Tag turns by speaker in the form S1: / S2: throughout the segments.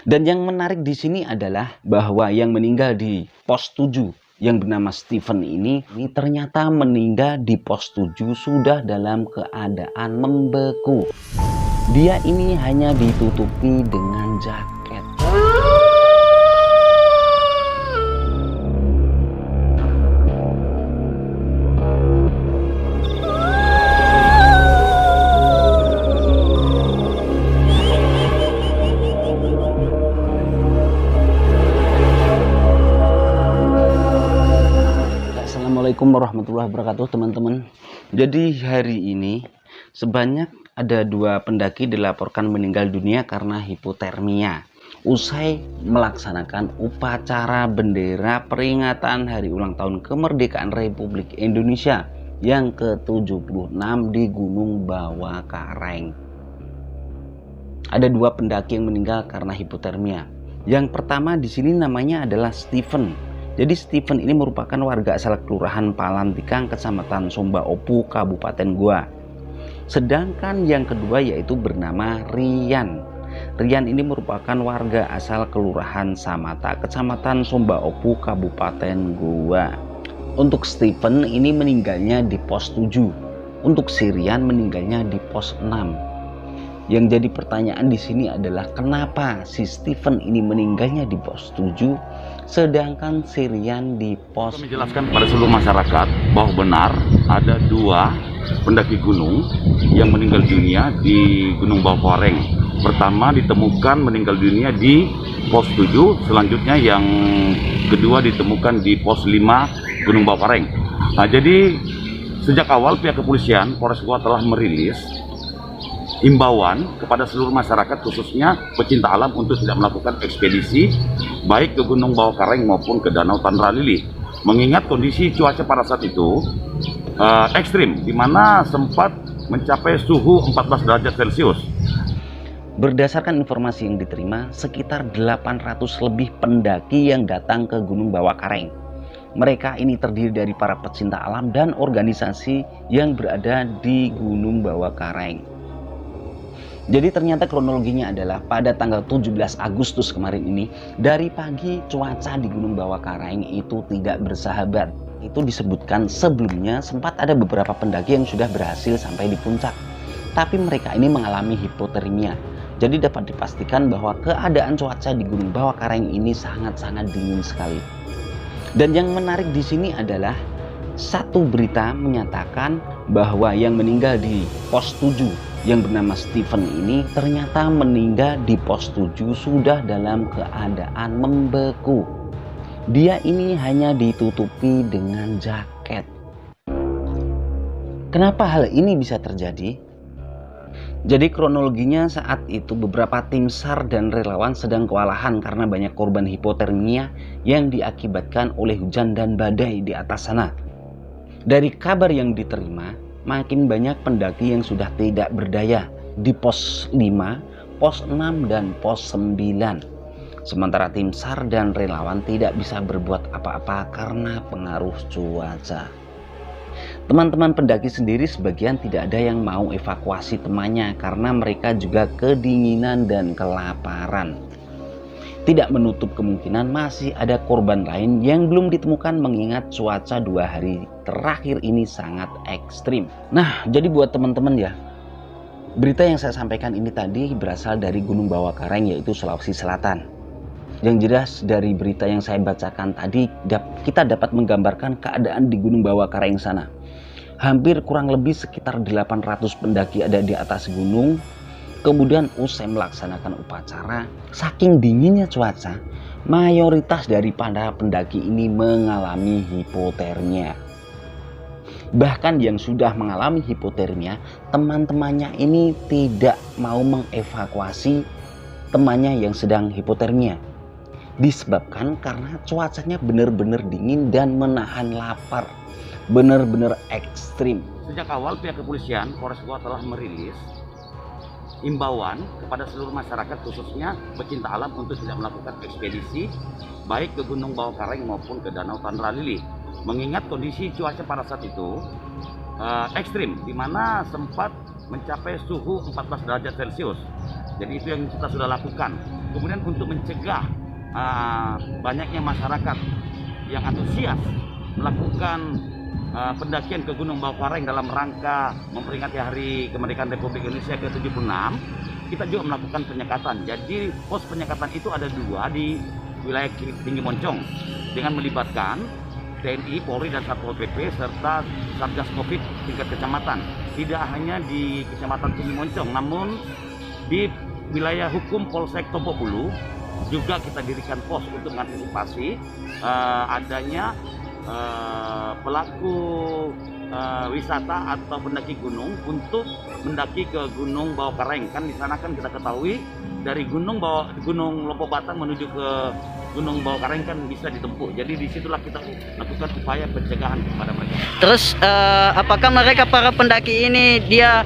S1: Dan yang menarik di sini adalah bahwa yang meninggal di pos 7 yang bernama Stephen ini ternyata meninggal di pos 7 sudah dalam keadaan membeku. Dia ini hanya ditutupi dengan jaket. Assalamualaikum warahmatullahi wabarakatuh teman-teman. Jadi hari ini sebanyak ada 2 pendaki dilaporkan meninggal dunia karena hipotermia usai melaksanakan upacara bendera peringatan hari ulang tahun kemerdekaan Republik Indonesia yang ke-76 di Gunung Bawah Kareng. Ada 2 pendaki yang meninggal karena hipotermia. Yang pertama di sini namanya adalah Stephen. Jadi Stephen ini merupakan warga asal Kelurahan Palantikang, Kecamatan Somba Opu, Kabupaten Goa. Sedangkan yang kedua yaitu bernama Rian. Rian ini merupakan warga asal Kelurahan Samata, Kecamatan Somba Opu, Kabupaten Goa. Untuk Stephen ini meninggalnya di pos 7. Untuk si Rian meninggalnya di pos 6. Yang jadi pertanyaan di sini adalah kenapa si Stephen ini meninggalnya di pos 7 sedangkan si Rian di pos.
S2: Menjelaskan kepada seluruh masyarakat bahwa benar ada 2 pendaki gunung yang meninggal dunia di Gunung Bawah Kareng. Pertama ditemukan meninggal dunia di pos 7, selanjutnya yang kedua ditemukan di pos 5 Gunung Bawah Kareng. Nah, jadi sejak awal pihak kepolisian Polres Goa telah merilis imbauan kepada seluruh masyarakat khususnya pecinta alam untuk tidak melakukan ekspedisi baik ke Gunung Bawah Kareng maupun ke Danau Tandralili, mengingat kondisi cuaca pada saat itu ekstrim, di mana sempat mencapai suhu 14 derajat Celcius.
S1: Berdasarkan informasi yang diterima, sekitar 800 lebih pendaki yang datang ke Gunung Bawah Kareng. Mereka ini terdiri dari para pecinta alam dan organisasi yang berada di Gunung Bawah Kareng. Jadi ternyata kronologinya adalah pada tanggal 17 Agustus kemarin ini, dari pagi cuaca di Gunung Bawah Kareng itu tidak bersahabat. Itu disebutkan sebelumnya sempat ada beberapa pendaki yang sudah berhasil sampai di puncak. Tapi mereka ini mengalami hipotermia. Jadi dapat dipastikan bahwa keadaan cuaca di Gunung Bawah Kareng ini sangat-sangat dingin sekali. Dan yang menarik di sini adalah satu berita menyatakan bahwa yang meninggal di pos 7 yang bernama Stephen ini ternyata meninggal di pos 7 sudah dalam keadaan membeku. Dia ini hanya ditutupi dengan jaket. Kenapa hal ini bisa terjadi? Jadi kronologinya saat itu beberapa tim SAR dan relawan sedang kewalahan karena banyak korban hipotermia yang diakibatkan oleh hujan dan badai di atas sana. Dari kabar yang diterima, makin banyak pendaki yang sudah tidak berdaya di pos 5, pos 6, dan pos 9. Sementara tim SAR dan relawan tidak bisa berbuat apa-apa karena pengaruh cuaca. Teman-teman pendaki sendiri sebagian tidak ada yang mau evakuasi temannya karena mereka juga kedinginan dan kelaparan. Tidak menutup kemungkinan masih ada korban lain yang belum ditemukan mengingat cuaca 2 hari terakhir ini sangat ekstrim. Nah, jadi buat teman-teman ya, berita yang saya sampaikan ini tadi berasal dari Gunung Bawah Kareng yaitu Sulawesi Selatan. Yang jelas dari berita yang saya bacakan tadi kita dapat menggambarkan keadaan di Gunung Bawah Kareng sana. Hampir kurang lebih sekitar 800 pendaki ada di atas gunung. Kemudian usai melaksanakan upacara, saking dinginnya cuaca, mayoritas daripada pendaki ini mengalami hipotermia. Bahkan yang sudah mengalami hipotermia, teman-temannya ini tidak mau mengevakuasi temannya yang sedang hipotermia. Disebabkan karena cuacanya benar-benar dingin dan menahan lapar. Benar-benar ekstrim.
S2: Sejak awal pihak kepolisian Polres Goa telah merilis imbauan kepada seluruh masyarakat khususnya pecinta alam untuk tidak melakukan ekspedisi baik ke Gunung Bawah Kareng maupun ke Danau Tandralili, mengingat kondisi cuaca pada saat itu ekstrim, di mana sempat mencapai suhu 14 derajat Celcius. Jadi itu yang kita sudah lakukan. Kemudian untuk mencegah banyaknya masyarakat yang antusias melakukan pendakian ke Gunung Bawakaraeng dalam rangka memperingati Hari Kemerdekaan Republik Indonesia ke-76, kita juga melakukan penyekatan. Jadi pos penyekatan itu ada 2 di wilayah Tinggi Moncong dengan melibatkan TNI, Polri, dan Satpol PP serta Satgas Covid tingkat kecamatan. Tidak hanya di Kecamatan Tinggi Moncong, namun di wilayah hukum Polsek Tompok-Bulu juga kita dirikan pos untuk mengantisipasi adanya pelaku wisata atau pendaki gunung untuk mendaki ke Gunung Bawakaraeng. Kan di sana kan kita ketahui dari Gunung Lompo Batang menuju ke Gunung Bawakaraeng kan bisa ditempuh. Jadi disitulah kita lakukan upaya pencegahan kepada mereka.
S3: Terus apakah mereka para pendaki ini dia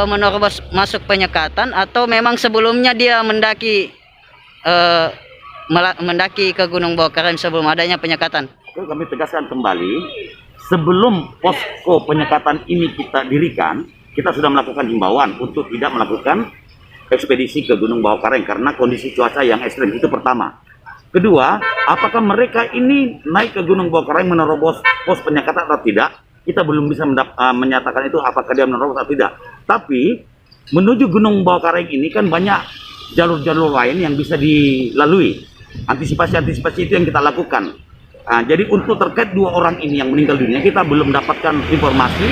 S3: menerobos masuk penyekatan atau memang sebelumnya dia mendaki ke Gunung Bawakaraeng sebelum adanya penyekatan?
S2: Oke, kami tegaskan kembali, sebelum posko penyekatan ini kita dirikan, kita sudah melakukan himbauan untuk tidak melakukan ekspedisi ke Gunung Bawakaraeng karena kondisi cuaca yang ekstrim. Itu pertama. Kedua, apakah mereka ini naik ke Gunung Bawakaraeng menerobos pos penyekatan atau tidak? Kita belum bisa menyatakan itu apakah dia menerobos atau tidak. Tapi menuju Gunung Bawakaraeng ini kan banyak jalur-jalur lain yang bisa dilalui. Antisipasi-antisipasi itu yang kita lakukan. Jadi untuk terkait 2 orang ini yang meninggal dunia, kita belum dapatkan informasi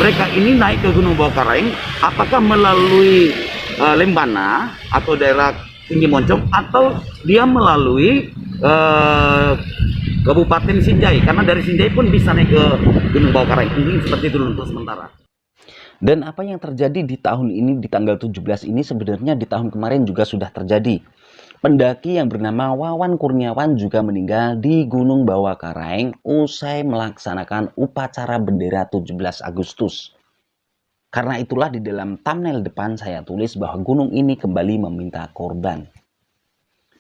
S2: mereka ini naik ke Gunung Bawakaraeng apakah melalui Lembana atau daerah Tinggi Moncong atau dia melalui Kabupaten Sinjai, karena dari Sinjai pun bisa naik ke Gunung Bawakaraeng. Ini seperti itu untuk sementara.
S1: Dan apa yang terjadi di tahun ini, di tanggal 17 ini, sebenarnya di tahun kemarin juga sudah terjadi. Pendaki yang bernama Wawan Kurniawan juga meninggal di Gunung Bawakaraeng usai melaksanakan upacara bendera 17 Agustus. Karena itulah di dalam thumbnail depan saya tulis bahwa gunung ini kembali meminta korban.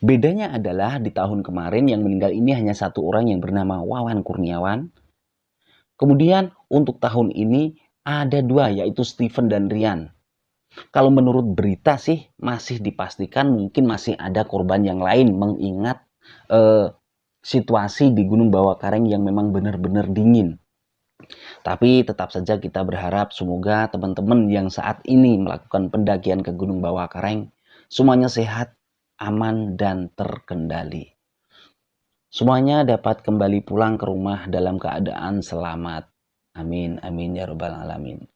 S1: Bedanya adalah di tahun kemarin yang meninggal ini hanya 1 orang yang bernama Wawan Kurniawan. Kemudian untuk tahun ini ada 2, yaitu Steven dan Rian. Kalau menurut berita sih masih dipastikan mungkin masih ada korban yang lain mengingat situasi di Gunung Bawakaraeng yang memang benar-benar dingin. Tapi tetap saja kita berharap semoga teman-teman yang saat ini melakukan pendakian ke Gunung Bawakaraeng semuanya sehat, aman, dan terkendali. Semuanya dapat kembali pulang ke rumah dalam keadaan selamat. Amin, amin ya rabbal alamin.